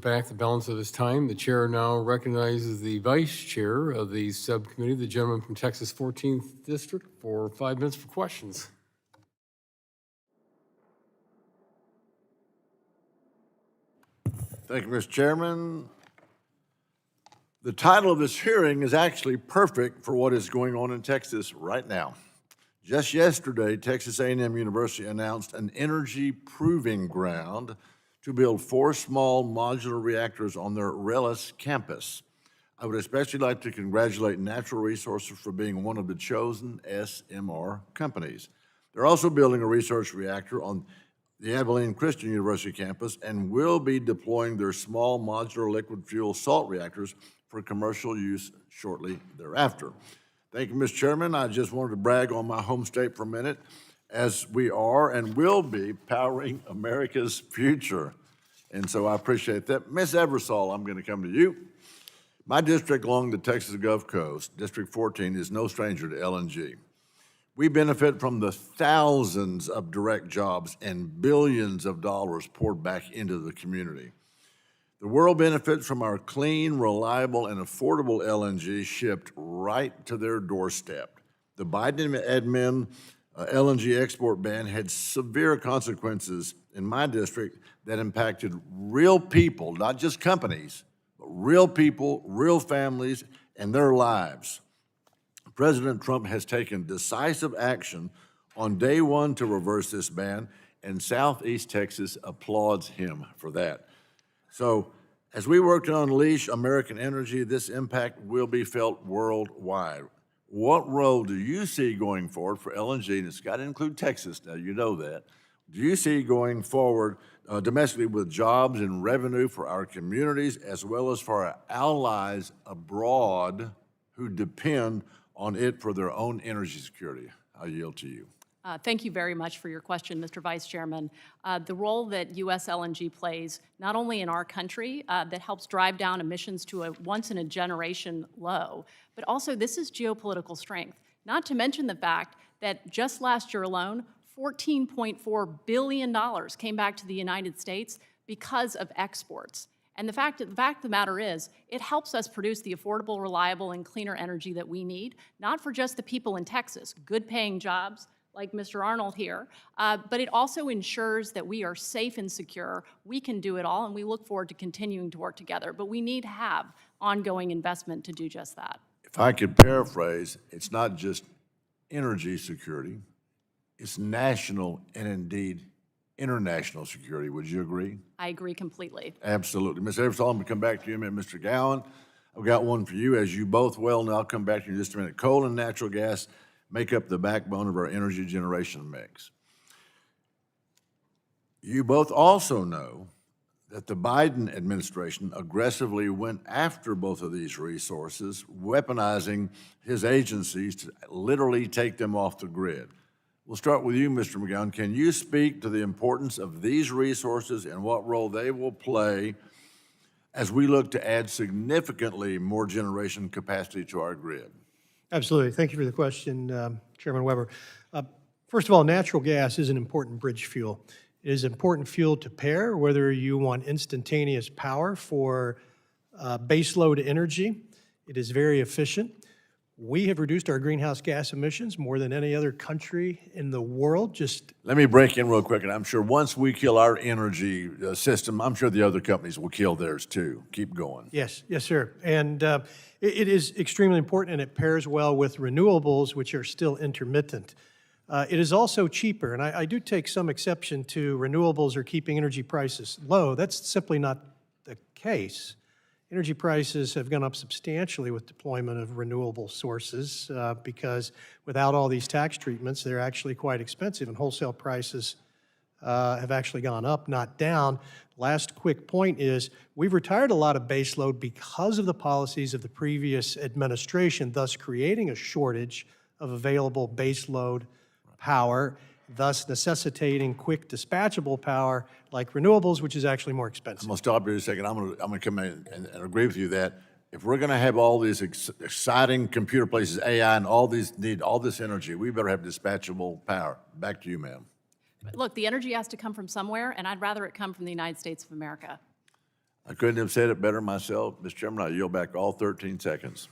back the balance of his time. The chair now recognizes the vice chair of the subcommittee, the gentleman from Texas 14th District, for 5 minutes for questions. Thank you, Mr. Chairman. The title of this hearing is actually perfect for what is going on in Texas right now. Just yesterday, Texas A&M University announced an energy proving ground to build 4 small modular reactors on their Rellis campus. I would especially like to congratulate Natural Resources for being one of the chosen SMR companies. They're also building a research reactor on the Abilene Christian University campus and will be deploying their small modular liquid fuel salt reactors for commercial use shortly thereafter. Thank you, Mr. Chairman. I just wanted to brag on my home state for a minute, as we are and will be powering America's future. And so I appreciate that. Ms. Eversole, I'm going to come to you. My district along the Texas Gulf Coast, District 14, is no stranger to LNG. We benefit from the thousands of direct jobs and billions of dollars poured back into the community. The world benefits from our clean, reliable, and affordable LNG shipped right to their doorstep. The Biden admin LNG export ban had severe consequences in my district that impacted real people, not just companies, but real people, real families, and their lives. President Trump has taken decisive action on day one to reverse this ban, and Southeast Texas applauds him for that. So, as we work to unleash American energy, this impact will be felt worldwide. What role do you see going forward for LNG? And it's got to include Texas, now you know that. Do you see going forward domestically with jobs and revenue for our communities as well as for our allies abroad who depend on it for their own energy security? I yield to you. Thank you very much for your question, Mr. Vice Chairman. The role that U.S. LNG plays, not only in our country, that helps drive down emissions to a once-in-a-generation low, but also this is geopolitical strength. Not to mention the fact that just last year alone, $14.4 billion came back to the United States because of exports. And the fact of the matter is, it helps us produce the affordable, reliable, and cleaner energy that we need, not for just the people in Texas, good-paying jobs, like Mr. Arnold here, but it also ensures that we are safe and secure. We can do it all, and we look forward to continuing to work together, but we need to have ongoing investment to do just that. If I could paraphrase, it's not just energy security, it's national and indeed international security. Would you agree? I agree completely. Absolutely. Ms. Eversole, I'm going to come back to you in a minute. Mr. Gowan, I've got one for you. As you both well know, I'll come back to you in just a minute. Coal and natural gas make up the backbone of our energy generation mix. You both also know that the Biden administration aggressively went after both of these resources, weaponizing his agencies to literally take them off the grid. We'll start with you, Mr. McGowan. Can you speak to the importance of these resources and what role they will play as we look to add significantly more generation capacity to our grid? Absolutely. Thank you for the question, Chairman Weber. First of all, natural gas is an important bridge fuel. It is an important fuel to pair, whether you want instantaneous power for baseload energy. It is very efficient. We have reduced our greenhouse gas emissions more than any other country in the world. Let me break in real quick, and I'm sure once we kill our energy system, I'm sure the other companies will kill theirs too. Keep going. Yes, sir. And it is extremely important, and it pairs well with renewables, which are still intermittent. It is also cheaper, and I do take some exception to renewables are keeping energy prices low. That's simply not the case. Energy prices have gone up substantially with deployment of renewable sources because without all these tax treatments, they're actually quite expensive, and wholesale prices have actually gone up, not down. Last quick point is we've retired a lot of baseload because of the policies of the previous administration, thus creating a shortage of available baseload power, thus necessitating quick dispatchable power like renewables, which is actually more expensive. I'm going to stop here a second. I'm going to come in and agree with you that if we're going to have all these exciting computer places, AI, and all these need all this energy, we better have dispatchable power. Back to you, ma'am. Look, the energy has to come from somewhere, and I'd rather it come from the United States of America. I couldn't have said it better myself. Mr. Chairman, I yield back all 13 seconds.